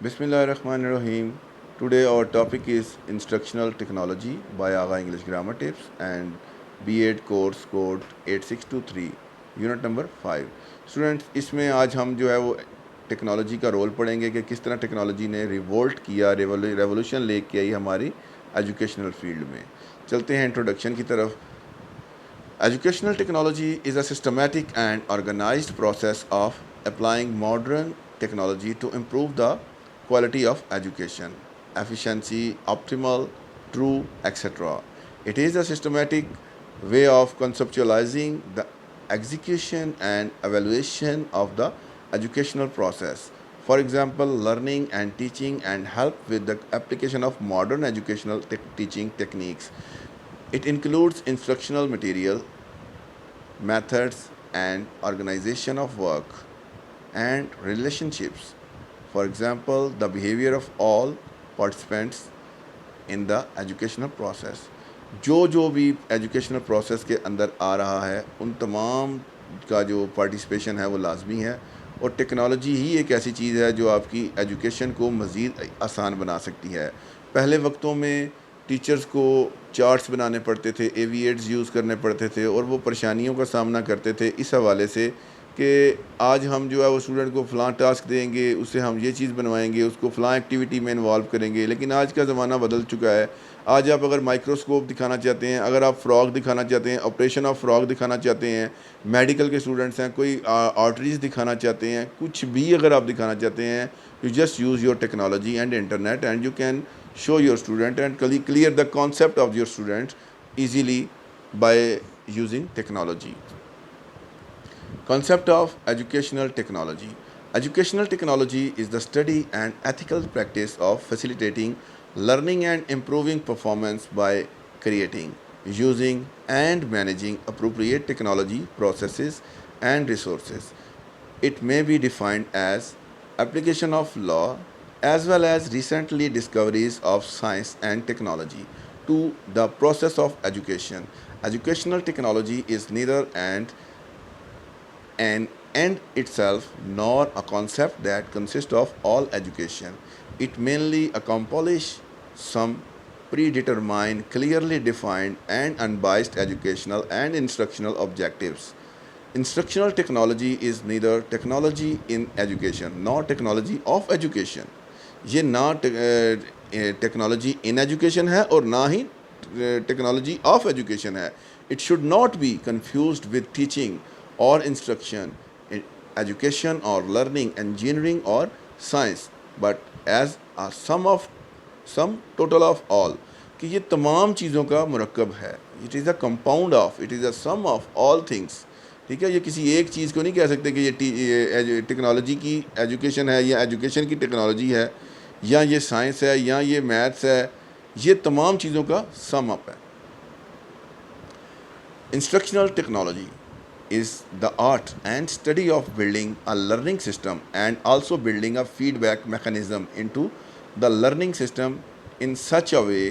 Bismillahirrahmanirrahim. Today our topic is Instructional Technology by Agha English Grammar Tips and B.Ed course code 8623 unit number 5। Students, इसमें आज हम जो है वो technology का रोल पढ़ेंगे कि किस तरह टेक्नोलॉजी ने रिवोल्ट किया, रेवोल्यूशन लेके आई हमारी एजुकेशनल फील्ड में। चलते हैं इंट्रोडक्शन की तरफ। Educational technology is a systematic and organized process of applying modern technology to improve the quality of education, efficiency, optimal, true, etc. It is a systematic way of conceptualizing the execution and evaluation of the educational process. For example, learning and teaching and help with the application of modern educational teaching techniques. It includes instructional material, methods, and organization of work and relationships. For example, the behavior of all participants in the educational process. जो भी educational process के अंदर आ रहा है उन तमाम का जो पार्टिसिपेशन है वो लाजमी है, और टेक्नोलॉजी ही एक ऐसी चीज़ है जो आपकी एजुकेशन को मज़ीद आसान बना सकती है। पहले वक्तों में टीचर्स को चार्ट्स बनाने पड़ते थे, एविएट्स यूज़ करने पड़ते थे, और वो परेशानियों का सामना करते थे इस हवाले से कि आज हम जो है वो स्टूडेंट को फ़लाँ टास्क देंगे, उससे हम ये चीज़ बनवाएंगे, उसको फ़लाँ एक्टिविटी में इन्वॉल्व करेंगे। लेकिन आज का ज़माना बदल चुका है। आज आप अगर माइक्रोस्कोप दिखाना चाहते हैं, अगर आप फ्रॉग दिखाना चाहते हैं, ऑपरेशन ऑफ फ्रॉग दिखाना चाहते हैं, मेडिकल के स्टूडेंट्स हैं, कोई आर्टरीज दिखाना चाहते हैं, कुछ भी अगर आप दिखाना चाहते हैं, you just use your technology and internet and you can show your student and clear the concept of your student easily by using technology. Concept of educational technology. Educational technology is the study and ethical practice of facilitating learning and improving performance by creating, using, and managing appropriate technology processes and resources. It may be defined as application of law as well as recently discoveries of science and technology to the process of education. Educational technology is neither an end itself nor a concept that consists of all education. It mainly accomplishes some predetermined, clearly defined, and unbiased educational and instructional objectives. Instructional technology is neither technology in education nor technology of education. ये ना technology in education है और ना ही technology of education है. It should not be confused with teaching or instruction, education or learning, engineering or science, but as a sum total of all, कि ये तमाम चीज़ों का मुरक्कब है. It is a compound of, it is a sum of all things. ठीक है, ये किसी एक चीज़ को नहीं कह सकते कि ये टेक्नोलॉजी की एजुकेशन है या एजुकेशन की टेक्नोलॉजी है या ये साइंस है या ये मैथ्स है. ये तमाम चीज़ों का सम अप है. Instructional technology is the art and study of building a learning system and also building a feedback mechanism into the learning system in such a way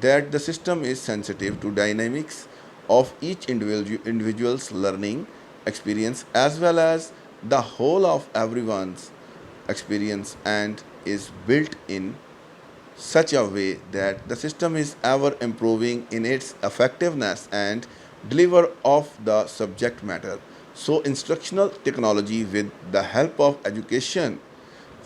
that the system is sensitive to dynamics of each individual's learning experience as well as the whole of everyone's experience, and is built in such a way that the system is ever improving in its effectiveness and deliver of the subject matter. So instructional technology with the help of education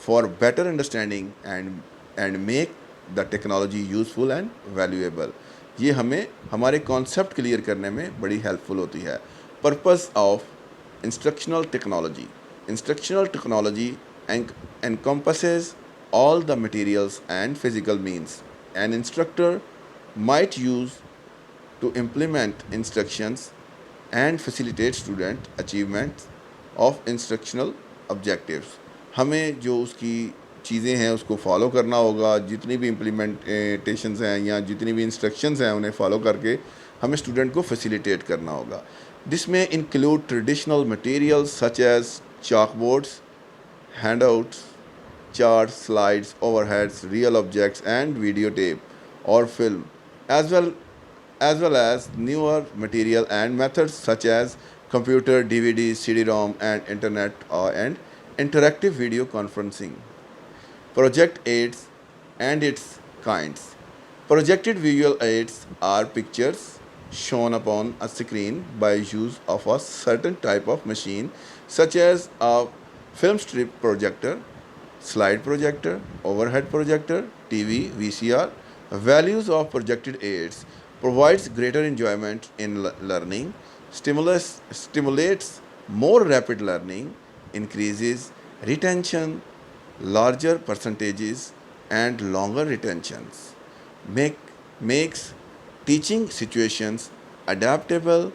for better understanding and make the technology useful and valuable. ये हमें हमारे concept clear करने में बड़ी helpful होती है. Purpose of instructional technology. Instructional technology encompasses all the materials and physical means an instructor might use to implement instructions and facilitate student achievement of instructional objectives. हमें जो उसकी चीज़ें हैं उसको फॉलो करना होगा. जितनी भी इम्प्लीमेंटेशंस हैं या जितनी भी इंस्ट्रक्शंस हैं उन्हें फॉलो करके हमें स्टूडेंट को फैसिलिटेट करना होगा. दिस में include traditional materials such as chalkboards, handouts, charts, slides, overheads, real objects, and videotape or film, as well as newer material and methods such as computer, DVD, CD-ROM, and internet and interactive video conferencing. Project aids and its kinds. Projected visual aids are pictures shown upon a screen by use of a certain type of machine, such as a film strip projector, slide projector, overhead projector, TV, VCR. Values of projected aids provides greater enjoyment in learning, stimulates more rapid learning, increases retention, larger percentages and longer retentions, make makes teaching situations adaptable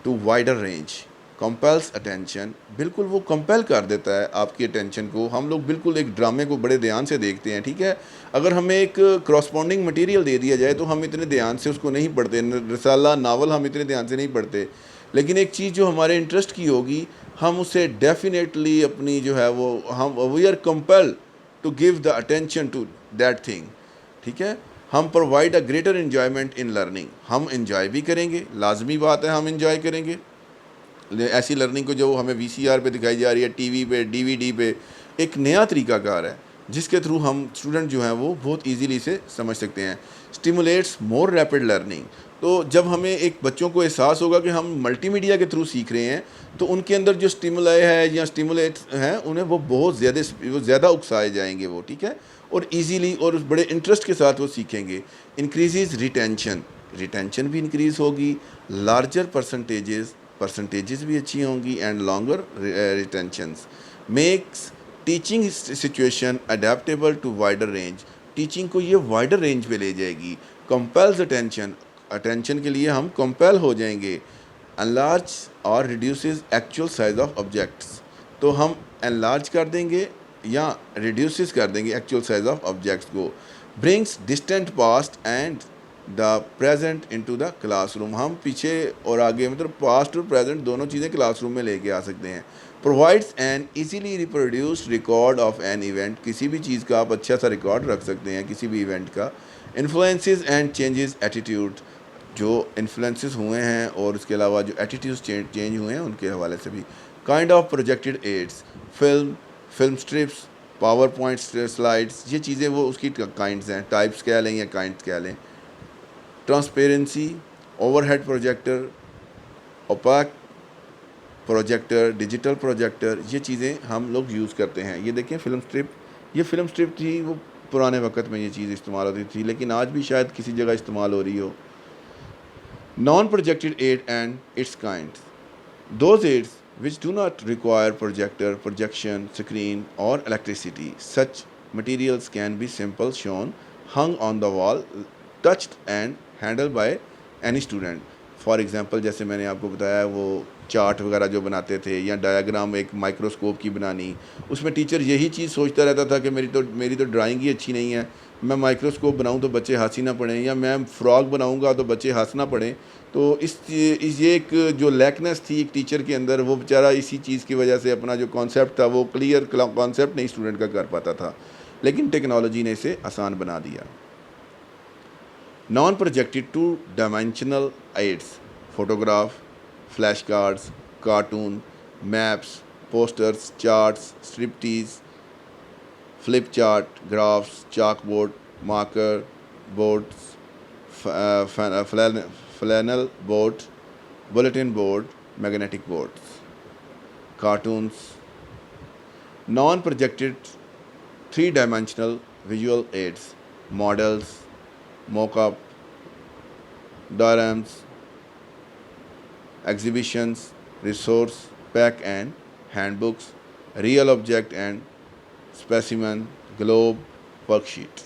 to wider range, compels attention, बिल्कुल वो compel कर देता है आपकी attention को। हम लोग बिल्कुल एक ड्रामे को बड़े ध्यान से देखते हैं, ठीक है। अगर हमें एक करस्पॉन्डिंग मटेरियल दे दिया जाए तो हम इतने ध्यान से उसको नहीं पढ़ते, रसाला नावल हम इतने ध्यान से नहीं पढ़ते, लेकिन एक चीज़ जो हमारे इंटरेस्ट की होगी हम उसे डेफिनेटली अपनी जो है वो हम we are compelled to give the attention to that thing, ठीक है। हम provide a greater enjoyment in learning, हम इन्जॉय भी करेंगे, लाजमी बात है हम इन्जॉय करेंगे ऐसी लर्निंग को जो हमें वीसीआर पे दिखाई जा रही है, टीवी पे, डीवीडी पे। एक नया तरीकाकार है जिसके थ्रू हम स्टूडेंट जो हैं वो बहुत इजीली इसे समझ सकते हैं। स्टिमुलेट्स मोर रैपिड लर्निंग, तो जब हमें एक बच्चों को एहसास होगा कि हम मल्टीमीडिया के थ्रू सीख रहे हैं तो उनके अंदर जो स्टिमुलाई है या स्टिमुलेट्स हैं उन्हें वो बहुत ज़्यादा उकसाए जाएंगे वो, ठीक है, और इजीली और बड़े इंटरेस्ट के साथ वो सीखेंगे। इंक्रीजेज रिटेंशन, रिटेंशन भी इंक्रीज़ होगी, लार्जर परसेंटेजेस भी अच्छी होंगी and longer retentions. Makes teaching situation adaptable to wider range, teaching को ये वाइडर रेंज पे ले जाएगी। कंपेल्स अटेंशन, अटेंशन के लिए हम कंपेल हो जाएंगे। एनलार्ज और reduces actual size of objects, तो हम एनलार्ज कर देंगे या रिड्यूसेस कर देंगे एक्चुअल साइज ऑफ ऑब्जेक्ट्स को। Brings distant past and the present into the classroom, हम पीछे और आगे मतलब पास्ट और प्रेजेंट दोनों चीज़ें क्लासरूम में लेके आ सकते हैं। Provides N easily reproduced record of an event, किसी भी चीज़ का आप अच्छा सा रिकॉर्ड रख सकते हैं किसी भी इवेंट का। इन्फ्लुएंसेस एंड चेंजेस एटीट्यूड, जो इन्फ्लुएंसेस हुए हैं और उसके अलावा जो एटीट्यूड्स चेंज हुए हैं उनके हवाले से भी। Kind of projected aids, film strips, PowerPoint slides, ये चीज़ें वो उसकी काइंड्स हैं, टाइप्स कह लें या काइंड्स कह लें। Transparency, overhead projector, opaque projector, digital projector, ये चीज़ें हम लोग यूज़ करते हैं। ये देखें फिल्म स्ट्रिप, ये फिल्म स्ट्रिप थी, वो पुराने वक्त में ये चीज़ इस्तेमाल होती थी, लेकिन आज भी शायद किसी जगह इस्तेमाल हो रही हो। Non projected aid and its kinds, those aids which do not require projector, projection, screen or electricity. Such materials can be simple shown, hung on the wall, touched and handled by any student. For example जैसे मैंने आपको बताया वो chart वगैरह जो बनाते थे या डायग्राम एक माइक्रोस्कोप की बनानी, उसमें टीचर यही चीज़ सोचता रहता था कि मेरी तो ड्राइंग ही अच्छी नहीं है, मैं माइक्रोस्कोप बनाऊं तो बच्चे हंसी ना पड़ें, या मैं फ्रॉग बनाऊंगा तो बच्चे हंस ना पड़ें। तो ये एक जो लैकनेस थी एक टीचर के अंदर, वो बेचारा इसी चीज़ की वजह से अपना जो कॉन्सेप्ट था वो क्लियर कॉन्सेप्ट नहीं स्टूडेंट का कर पाता था, लेकिन टेक्नोलॉजी ने इसे आसान बना दिया। Non projected two dimensional aids, photograph, flash cards, cartoon, maps, posters, charts, striptease, flip chart, graphs, chalkboard, marker boards, flannel board, bulletin board, magnetic boards. Cartoons, non projected three dimensional visual aids, models, mock-up, dioramas, exhibitions, resource pack and handbooks, real object and specimen, globe, worksheet।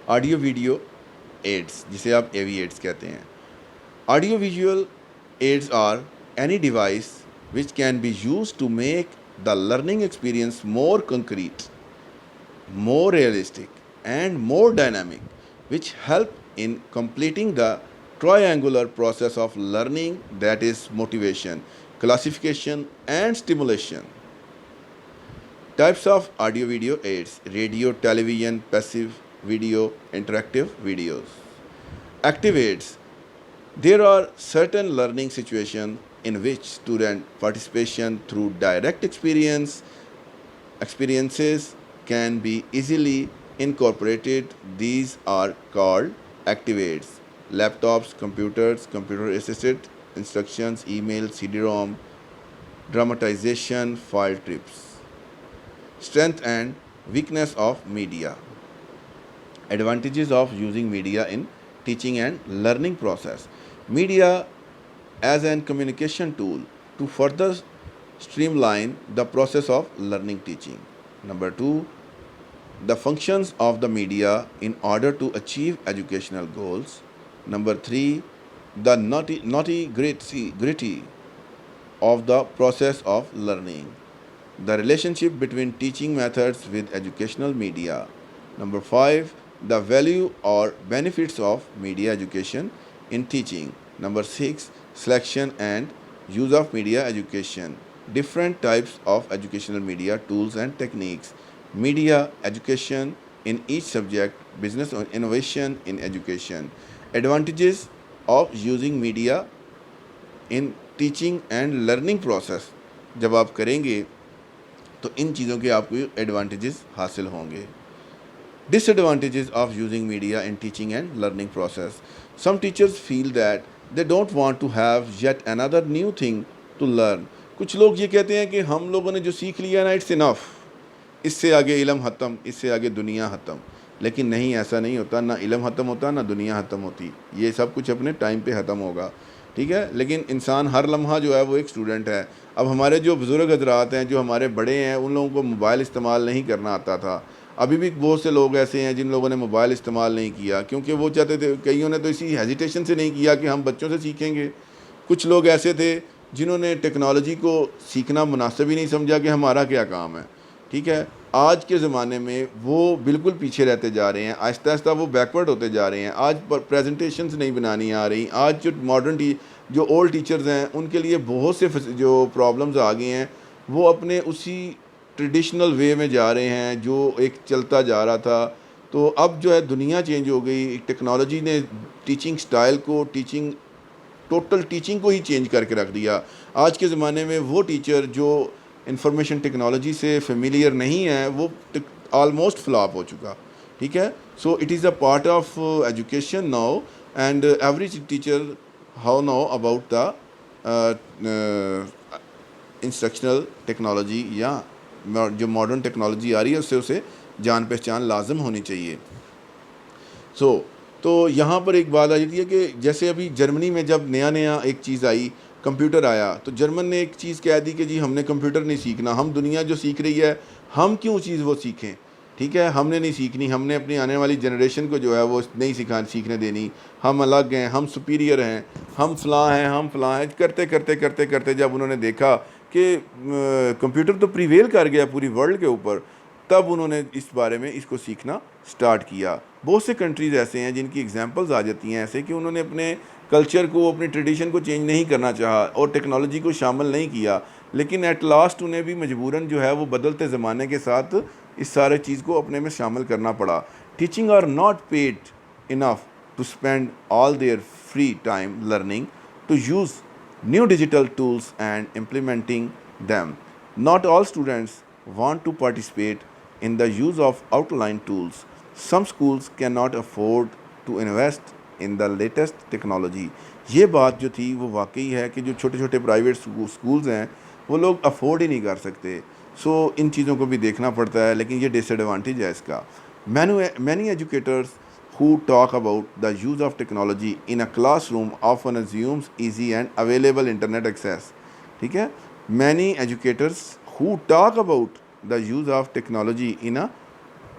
Audio video aids, जिसे आप AV aids कहते हैं। Audio visual aids are any device which can be used to make the learning experience more concrete, more realistic and more dynamic, which help in completing the triangular process of learning, that is motivation, classification and stimulation। Types of audio video aids: radio, television, passive video, interactive videos। Active aids: there are certain learning situations in which student participation through direct experiences can be easily incorporated. These are called activates. Laptops, computers, computer assisted instructions, email, CD-ROM, dramatization, file trips. Strength and weakness of media. Advantages of using media in teaching and learning process. Media as an communication tool to further streamline the process of learning teaching. Number 2, the functions of the media in order to achieve educational goals. Number 3, the naughty gritty of the process of learning. The relationship between teaching methods with educational media. Number 5, the value or benefits of media education in teaching. Number 6, selection and use of media education. Different types of educational media tools and techniques. Media education in each subject, business or innovation in education. Advantages of using media in teaching and learning process जब आप करेंगे तो इन चीज़ों के आपको advantages हासिल होंगे. Disadvantages of using media in teaching and learning process. Some teachers feel that they don't want to have yet another new thing to learn. कुछ लोग ये कहते हैं कि हम लोगों ने जो सीख लिया ना इट्स इनफ, इससे आगे इल्म ख़त्म, इससे आगे दुनिया ख़त्म. लेकिन नहीं, ऐसा नहीं होता. ना इल्म ख़त्म होता, ना दुनिया ख़त्म होती. ये सब कुछ अपने टाइम पे ख़त्म होगा, ठीक है. लेकिन इंसान हर लम्हा जो है वो एक स्टूडेंट है. अब हमारे जो बुज़ुर्ग हज़रात हैं, जो हमारे बड़े हैं, उन लोगों को मोबाइल इस्तेमाल नहीं करना आता था. अभी भी बहुत से लोग ऐसे हैं जिन लोगों ने मोबाइल इस्तेमाल नहीं किया क्योंकि वो चाहते थे. कईयों ने तो इसी हेजिटेशन से नहीं किया कि हम बच्चों से सीखेंगे. कुछ लोग ऐसे थे जिन्होंने टेक्नोलॉजी को सीखना मुनासिब ही नहीं समझा कि हमारा क्या काम है, ठीक है. आज के ज़माने में वो बिल्कुल पीछे रहते जा रहे हैं. आहिस्ता आहिस्ता वो बैकवर्ड होते जा रहे हैं. आज प्रेजेंटेशंस नहीं बनानी आ रही. आज जो मॉडर्न जो ओल्ड टीचर्स हैं उनके लिए बहुत से जो प्रॉब्लम्स आ गए हैं. वो अपने उसी ट्रेडिशनल वे में जा रहे हैं जो एक चलता जा रहा था. तो अब जो है दुनिया चेंज हो गई. टेक्नोलॉजी ने टीचिंग स्टाइल को, टोटल टीचिंग को ही चेंज करके रख दिया. आज के ज़माने में वो टीचर जो इंफॉर्मेशन टेक्नोलॉजी से फेमिलियर नहीं है वो ऑलमोस्ट फ्लॉप हो चुका, ठीक है. So it is a part of education now and every teacher how now about the instructional technology या जो मॉडर्न टेक्नोलॉजी आ रही है उससे उसे जान पहचान लाजम होनी चाहिए. तो यहाँ पर एक बात आ जाती है कि जैसे अभी जर्मनी में जब नया एक चीज़ आई, कंप्यूटर आया, तो जर्मन ने एक चीज़ कह दी कि जी हमने कंप्यूटर नहीं सीखना. हम दुनिया जो सीख रही है हम क्यों चीज़ वो सीखें, ठीक है. हमने नहीं सीखनी, हमने अपनी आने वाली जनरेशन को जो है वो नहीं सीखने देनी. हम अलग हैं, हम सुपीरियर हैं, हम फ़लाँ हैं. करते करते करते करते जब उन्होंने देखा कि कंप्यूटर तो प्रीवेल कर गया पूरी वर्ल्ड के ऊपर, तब उन्होंने इस बारे में इसको सीखना स्टार्ट किया. बहुत से कंट्रीज़ ऐसे हैं जिनकी एग्जांपल्स आ जाती हैं ऐसे कि उन्होंने अपने कल्चर को, अपनी ट्रेडिशन को चेंज नहीं करना चाहा और टेक्नोलॉजी को शामिल नहीं किया. लेकिन एट लास्ट उन्हें भी मजबूरन जो है वो बदलते ज़माने के साथ इस सारे चीज़ को अपने में शामिल करना पड़ा. Teaching are not paid enough to spend all their free time learning to use new digital tools and implementing them. Not all students want to participate in the use of outline tools. Some schools cannot afford to invest in the latest technology. ये बात जो थी वो वाकई है कि जो छोटे छोटे प्राइवेट स्कूल्स हैं वो लोग अफोर्ड ही नहीं कर सकते. सो इन चीज़ों को भी देखना पड़ता है, लेकिन ये डिसएडवांटेज है इसका. Many educators who talk about the use of technology in a classroom often assumes easy and available internet access, ठीक है. Many educators who talk about the use of technology in a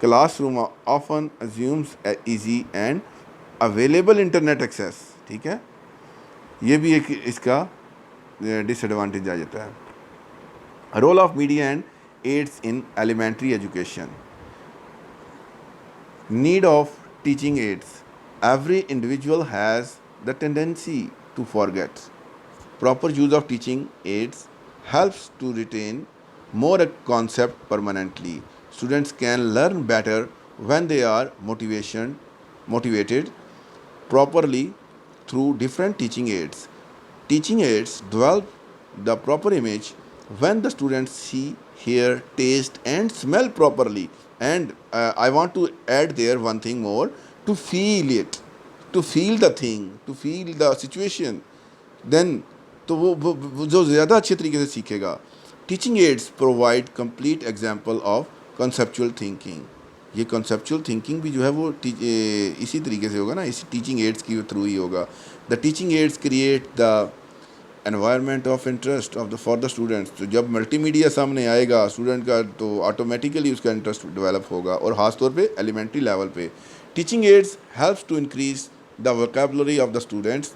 classroom often assumes easy and available internet access, ठीक है. ये भी एक इसका disadvantage आ जाता है. Role of media and aids in elementary education. Need of teaching aids. Every individual has the tendency to forget. Proper use of teaching aids helps to retain more a concept permanently. Students can learn better when they are motivated properly through different teaching aids. Teaching aids develop the proper image when the students see, hear, taste and smell properly. And I want to add there one thing more, to feel it, to feel the thing, to feel the situation. Then तो वो जो ज़्यादा अच्छे तरीके से सीखेगा. Teaching aids provide complete example of conceptual thinking. ये conceptual thinking भी जो है वो इसी तरीके से होगा ना, इसी टीचिंग एड्स के थ्रू ही होगा. The teaching ads create the environment of interest of the for the students. तो जब मल्टीमीडिया सामने आएगा स्टूडेंट का तो ऑटोमेटिकली उसका इंटरेस्ट डेवलप होगा, और ख़ासतौर पे एलिमेंट्री लेवल पे. Teaching aids helps to increase the vocabulary of the students.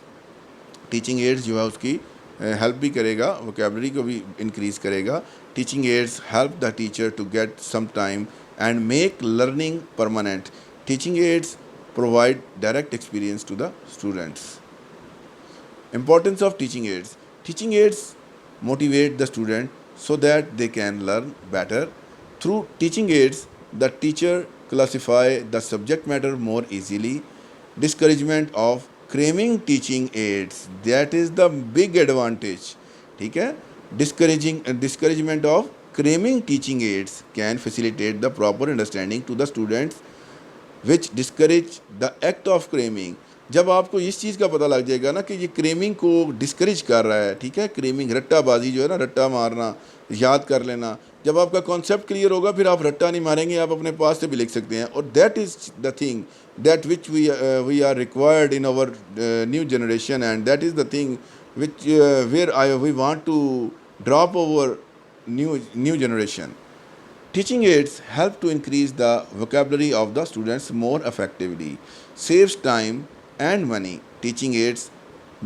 Teaching aids जो है उसकी हेल्प भी करेगा, वोकेबलरी को भी इंक्रीज़ करेगा. Teaching aids help the teacher to get some time and make learning permanent. Teaching aids provide direct experience to the students. Importance of teaching aids. Teaching aids motivate the student so that they can learn better. Through teaching aids, the teacher classify the subject matter more easily. Discouragement of cramming teaching aids. That is the big advantage. ठीक है? Discouragement of cramming teaching aids can facilitate the proper understanding to the students, which discourage the act of cramming. जब आपको इस चीज़ का पता लग जाएगा ना कि ये क्रेमिंग को डिस्करेज कर रहा है, ठीक है, क्रेमिंग रट्टाबाजी जो है ना, रट्टा मारना, याद कर लेना, जब आपका कॉन्सेप्ट क्लियर होगा फिर आप रट्टा नहीं मारेंगे, आप अपने पास से भी लिख सकते हैं. और that is the thing that which we are required in our new generation, and that is the thing which where we want to drop over new generation. Teaching aids help to increase the vocabulary of the students more effectively, saves time and money. Teaching aids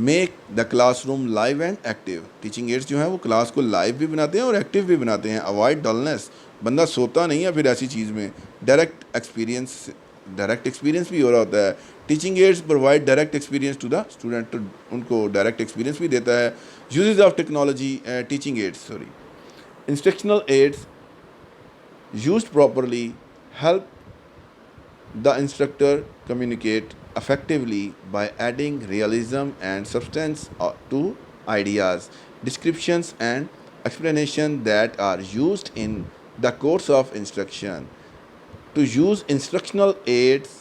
make the classroom live and active. Teaching aids जो है वो class को live भी बनाते हैं और active भी बनाते हैं. Avoid dullness. बंदा सोता नहीं है फिर ऐसी चीज़ में. डायरेक्ट एक्सपीरियंस भी हो रहा होता है. Teaching aids provide direct experience to the student. तो उनको डायरेक्ट एक्सपीरियंस भी देता है. Uses of technology. Teaching aids instructional aids used properly help the instructor communicate effectively by adding realism and substance to ideas, descriptions and explanation that are used in the course of instruction. To use instructional aids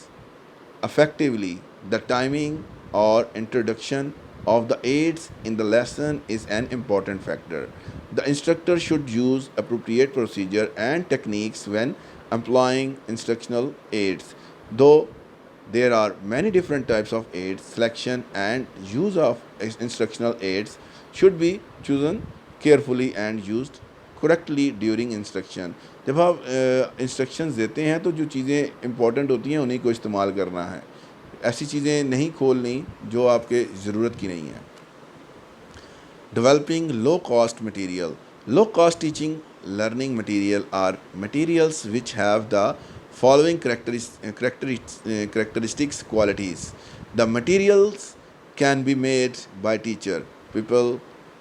effectively, the timing or introduction of the aids in the lesson is an important factor. The instructor should use appropriate procedure and techniques when employing instructional aids. Though there are many different types of aids, selection and use of instructional aids should be chosen carefully and used correctly during instruction. जब आप instructions देते हैं तो जो चीज़ें important होती हैं उन्हीं को इस्तेमाल करना है. ऐसी चीज़ें नहीं खोलनी जो आपके ज़रूरत की नहीं है. Developing low-cost material. Low-cost teaching learning material are materials which have the following characteristics qualities. The materials can be made by teacher, people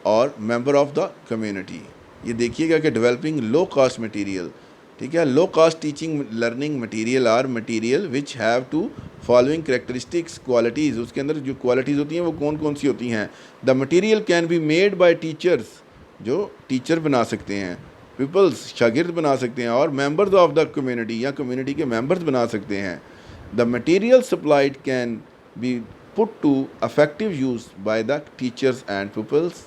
or member of the community. ये देखिएगा कि developing low-cost material, ठीक है. Low-cost teaching learning material are material which have to following characteristics qualities. उसके अंदर जो qualities होती हैं वो कौन कौन सी होती हैं. The material can be made by teachers, जो टीचर बना सकते हैं, पीपल्स शागिर्द बना सकते हैं, और मेंबर्स ऑफ द कम्युनिटी या कम्युनिटी के मेंबर्स बना सकते हैं. The material supplied can be put to affective use by the teachers and peoples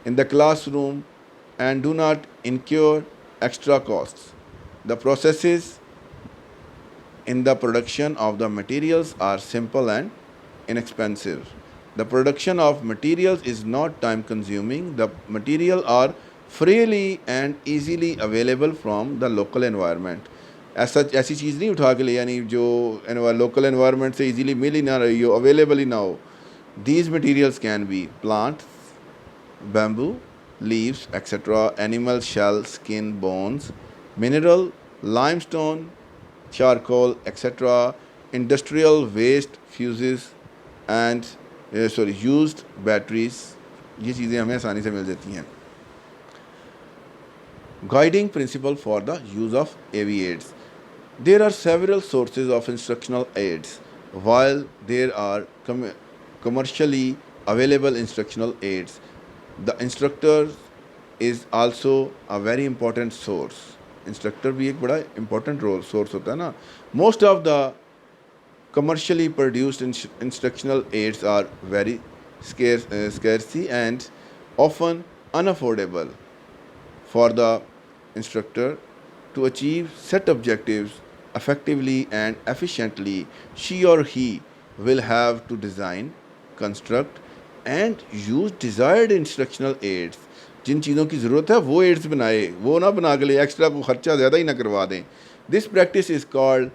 in the classroom and do not incur extra costs. The processes in the production of the materials are simple and inexpensive. The production of materials is not time consuming. The materials are freely and easily available from the local environment. ऐसी चीज़ नहीं उठा के ले यानी जो local environment से easily मिल ही ना रही हो, अवेलेबल ही ना हो. These materials can be plants, bamboo, leaves, etc., animal shell, skin, bones, mineral, limestone, charcoal, etc., industrial waste, fuses and used batteries. ये चीज़ें हमें आसानी से मिल जाती हैं. Guiding principle for the use of AV aids. There are several sources of instructional aids. While there are commercially available instructional aids, the instructor is also a very important source. Instructor भी एक बड़ा important role source होता है ना. Most of the commercially produced instructional aids are very scarcely and often unaffordable for the instructor to achieve set objectives effectively and efficiently. She or he will have to design, construct and use desired instructional aids. जिन चीज़ों की ज़रूरत है वो ads बनाए, वो ना बना के लिए एक्स्ट्रा को खर्चा ज़्यादा ही ना करवा दें. This practice is called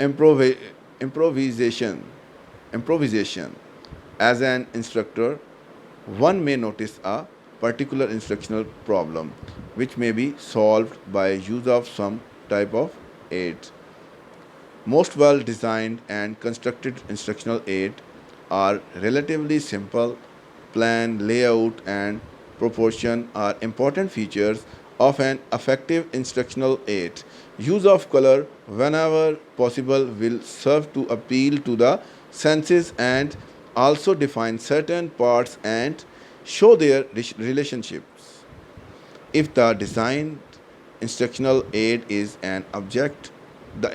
improvi- improvisation. Improvisation. As an instructor, one may notice a particular instructional problem which may be solved by use of some type of aid. Most well designed and constructed instructional aid are relatively simple. Plan, layout, and proportion are important features of an effective instructional aid. Use of color, whenever possible, will serve to appeal to the senses and also define certain parts and show their relationships. If the designed instructional aid is an object, the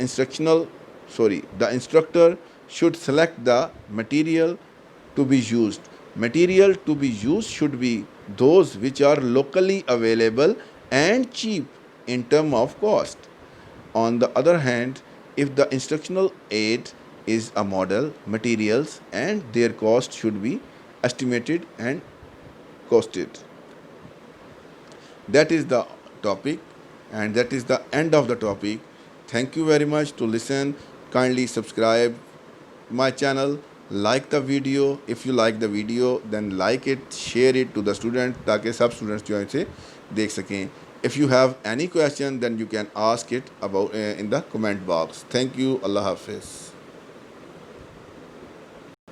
instructor should select the material to be used. Material to be used should be those which are locally available and cheap in term of cost. On the other hand, if the instructional aid is a model, materials and their cost should be estimated and costed. That is the topic and that is the end of the topic. Thank you very much to listen. Kindly subscribe my channel, like the video. If you like the video, then like it, share it to the student ताकि सब students जो हैं इसे देख सकें. If you have any question, then you can ask it about in the comment box. Thank you. Allah Hafiz.